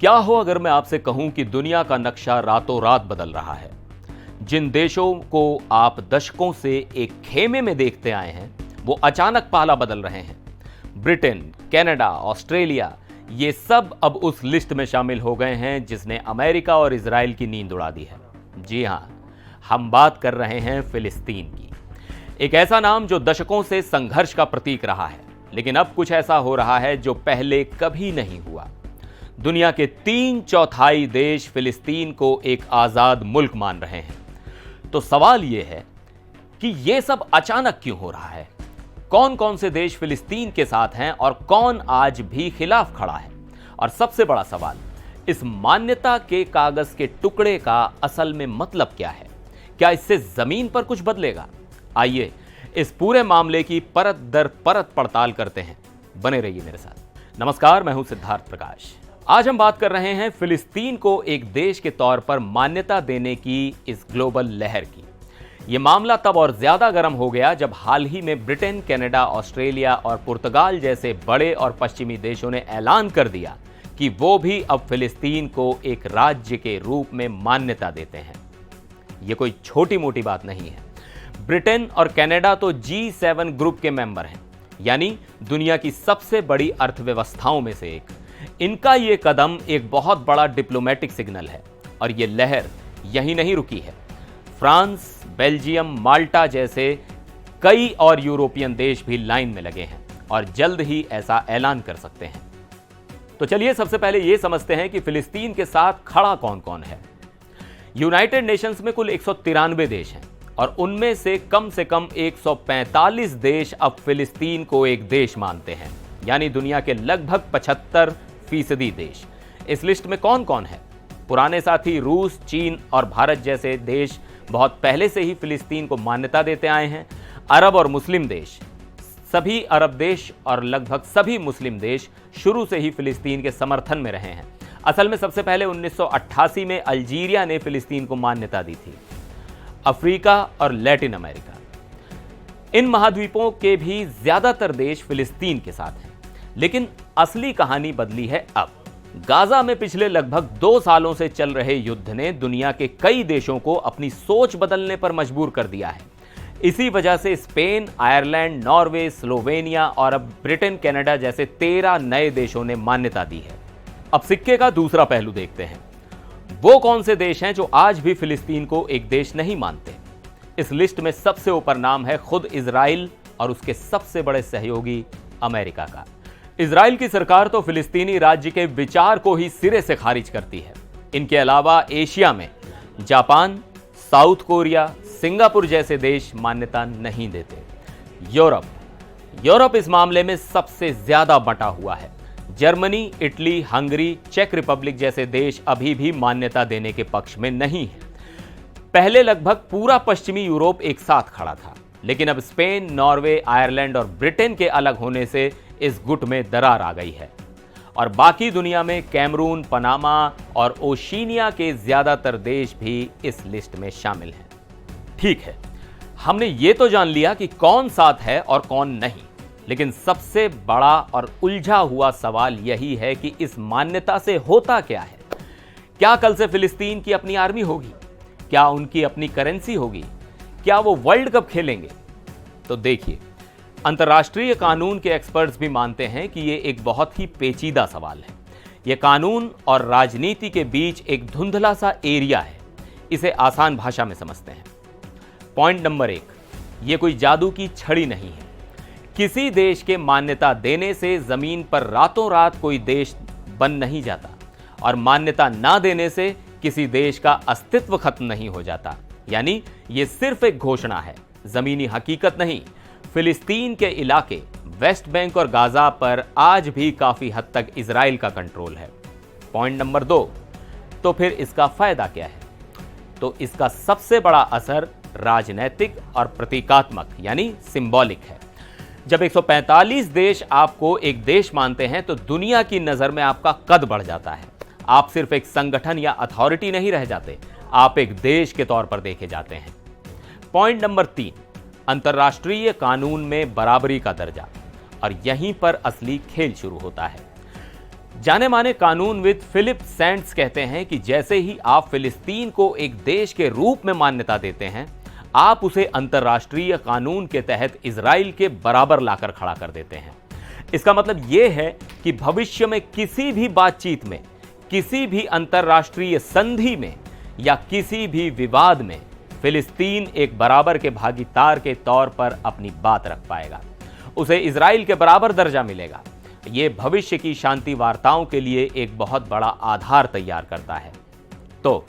क्या हो अगर मैं आपसे कहूं कि दुनिया का नक्शा रातों रात बदल रहा है। जिन देशों को आप दशकों से एक खेमे में देखते आए हैं, वो अचानक पाला बदल रहे हैं। ब्रिटेन, कनाडा, ऑस्ट्रेलिया, ये सब अब उस लिस्ट में शामिल हो गए हैं जिसने अमेरिका और इजराइल की नींद उड़ा दी है। जी हां, हम बात कर रहे हैं फिलिस्तीन की। एक ऐसा नाम जो दशकों से संघर्ष का प्रतीक रहा है, लेकिन अब कुछ ऐसा हो रहा है जो पहले कभी नहीं हुआ। दुनिया के 3/4 देश फिलिस्तीन को एक आजाद मुल्क मान रहे हैं। तो सवाल यह है कि यह सब अचानक क्यों हो रहा है? कौन कौन से देश फिलिस्तीन के साथ हैं और कौन आज भी खिलाफ खड़ा है? और सबसे बड़ा सवाल, इस मान्यता के कागज के टुकड़े का असल में मतलब क्या है? क्या इससे जमीन पर कुछ बदलेगा? आइए इस पूरे मामले की परत दर परत पड़ताल करते हैं। बने रहिए मेरे साथ। नमस्कार, मैं हूं सिद्धार्थ प्रकाश। आज हम बात कर रहे हैं फिलिस्तीन को एक देश के तौर पर मान्यता देने की इस ग्लोबल लहर की। यह मामला तब और ज्यादा गर्म हो गया जब हाल ही में ब्रिटेन, कनाडा, ऑस्ट्रेलिया और पुर्तगाल जैसे बड़े और पश्चिमी देशों ने ऐलान कर दिया कि वो भी अब फिलिस्तीन को एक राज्य के रूप में मान्यता देते हैं। यह कोई छोटी मोटी बात नहीं है। ब्रिटेन और कनाडा तो G7 ग्रुप के मेंबर हैं, यानी दुनिया की सबसे बड़ी अर्थव्यवस्थाओं में से एक। इनका यह कदम एक बहुत बड़ा डिप्लोमेटिक सिग्नल है और यह लहर यहीं नहीं रुकी है। फ्रांस, बेल्जियम, माल्टा जैसे कई और यूरोपियन देश भी लाइन में लगे हैं और जल्द ही ऐसा ऐलान कर सकते हैं। तो चलिए सबसे पहले यह समझते हैं कि फिलिस्तीन के साथ खड़ा कौन कौन है। यूनाइटेड नेशंस में कुल 193 देश हैं और उनमें से कम 145 देश अब फिलिस्तीन को एक देश मानते हैं, यानी दुनिया के लगभग 75% देश। इस लिस्ट में कौन कौन है? पुराने साथी रूस, चीन और भारत जैसे देश बहुत पहले से ही फिलिस्तीन को मान्यता देते आए हैं। अरब और मुस्लिम देश, सभी अरब देश और लगभग सभी मुस्लिम देश शुरू से ही फिलिस्तीन के समर्थन में रहे हैं। असल में सबसे पहले 1988 में अल्जीरिया ने फिलिस्तीन को मान्यता दी थी। अफ्रीका और लैटिन अमेरिका, इन महाद्वीपों के भी ज्यादातर देश फिलिस्तीन के साथ हैं। लेकिन असली कहानी बदली है अब। गाजा में पिछले लगभग 2 सालों से चल रहे युद्ध ने दुनिया के कई देशों को अपनी सोच बदलने पर मजबूर कर दिया है। इसी वजह से स्पेन, आयरलैंड, नॉर्वे, स्लोवेनिया और अब ब्रिटेन, कनाडा जैसे 13 नए देशों ने मान्यता दी है। अब सिक्के का दूसरा पहलू देखते हैं। वो कौन से देश हैं जो आज भी फिलिस्तीन को एक देश नहीं मानते? इस लिस्ट में सबसे ऊपर नाम है खुद इजराइल और उसके सबसे बड़े सहयोगी अमेरिका का। इजराइल की सरकार तो फिलिस्तीनी राज्य के विचार को ही सिरे से खारिज करती है। इनके अलावा एशिया में जापान, साउथ कोरिया, सिंगापुर जैसे देश मान्यता नहीं देते। यूरोप इस मामले में सबसे ज्यादा बंटा हुआ है। जर्मनी, इटली, हंगरी, चेक रिपब्लिक जैसे देश अभी भी मान्यता देने के पक्ष में नहीं है। पहले लगभग पूरा पश्चिमी यूरोप एक साथ खड़ा था, लेकिन अब स्पेन, नॉर्वे, आयरलैंड और ब्रिटेन के अलग होने से इस गुट में दरार आ गई है और बाकी दुनिया में कैमरून, पनामा और ओशिनिया के ज्यादातर देश भी इस लिस्ट में शामिल हैं। ठीक है, हमने ये तो जान लिया कि कौन साथ है और कौन नहीं, लेकिन सबसे बड़ा और उलझा हुआ सवाल यही है कि इस मान्यता से होता क्या है? क्या कल से फिलिस्तीन की अपनी आर्मी होगी? क्या उनकी अपनी करेंसी होगी? क्या वो वर्ल्ड कप खेलेंगे? तो देखिए, अंतर्राष्ट्रीय कानून के एक्सपर्ट्स भी मानते हैं कि यह एक बहुत ही पेचीदा सवाल है। यह कानून और राजनीति के बीच एक धुंधला सा एरिया है। इसे आसान भाषा में समझते हैं। पॉइंट नंबर 1, यह कोई जादू की छड़ी नहीं है। किसी देश के मान्यता देने से जमीन पर रातों रात कोई देश बन नहीं जाता और मान्यता ना देने से किसी देश का अस्तित्व खत्म नहीं हो जाता। यानी यह सिर्फ एक घोषणा है, जमीनी हकीकत नहीं। फिलिस्तीन के इलाके वेस्ट बैंक और गाजा पर आज भी काफी हद तक इजराइल का कंट्रोल है। पॉइंट नंबर 2, तो फिर इसका फायदा क्या है? तो इसका सबसे बड़ा असर राजनैतिक और प्रतीकात्मक यानी सिंबॉलिक है। जब 145 देश आपको एक देश मानते हैं तो दुनिया की नजर में आपका कद बढ़ जाता है। आप सिर्फ एक संगठन या अथॉरिटी नहीं रह जाते, आप एक देश के तौर पर देखे जाते हैं। पॉइंट नंबर 3, अंतर्राष्ट्रीय कानून में बराबरी का दर्जा। और यहीं पर असली खेल शुरू होता है। जाने माने कानूनविद फिलिप सैंड्स कहते हैं कि जैसे ही आप फिलिस्तीन को एक देश के रूप में मान्यता देते हैं, आप उसे अंतर्राष्ट्रीय कानून के तहत इजराइल के बराबर लाकर खड़ा कर देते हैं। इसका मतलब यह है कि भविष्य में किसी भी बातचीत में, किसी भी अंतर्राष्ट्रीय संधि में या किसी भी विवाद में फिलिस्तीन एक बराबर के भागीदार के तौर पर अपनी बात रख पाएगा। उसे इजराइल के बराबर दर्जा मिलेगा। यह भविष्य की शांति वार्ताओं के लिए एक बहुत बड़ा आधार तैयार करता है। तो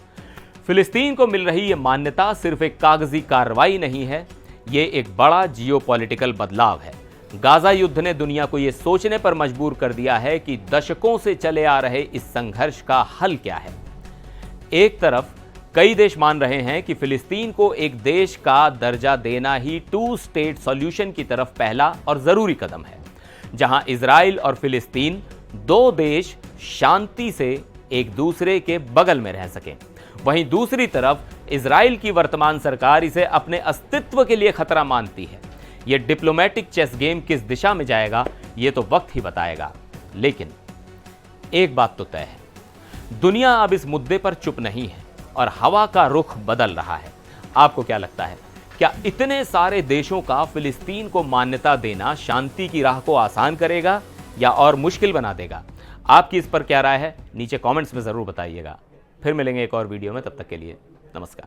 फिलिस्तीन को मिल रही यह मान्यता सिर्फ एक कागजी कार्रवाई नहीं है, यह एक बड़ा जियोपॉलिटिकल बदलाव है। गाजा युद्ध ने दुनिया को यह सोचने पर मजबूर कर दिया है कि दशकों से चले आ रहे इस संघर्ष का हल क्या है। एक तरफ कई देश मान रहे हैं कि फिलिस्तीन को एक देश का दर्जा देना ही 2 स्टेट सॉल्यूशन की तरफ पहला और जरूरी कदम है, जहां इजराइल और फिलिस्तीन 2 देश शांति से एक दूसरे के बगल में रह सकें। वहीं दूसरी तरफ इजराइल की वर्तमान सरकार इसे अपने अस्तित्व के लिए खतरा मानती है। यह डिप्लोमेटिक चेस गेम किस दिशा में जाएगा, यह तो वक्त ही बताएगा। लेकिन एक बात तो तय है, दुनिया अब इस मुद्दे पर चुप नहीं है और हवा का रुख बदल रहा है। आपको क्या लगता है, क्या इतने सारे देशों का फिलिस्तीन को मान्यता देना शांति की राह को आसान करेगा या और मुश्किल बना देगा? आपकी इस पर क्या राय है, नीचे कमेंट्स में जरूर बताइएगा। फिर मिलेंगे एक और वीडियो में, तब तक के लिए नमस्कार।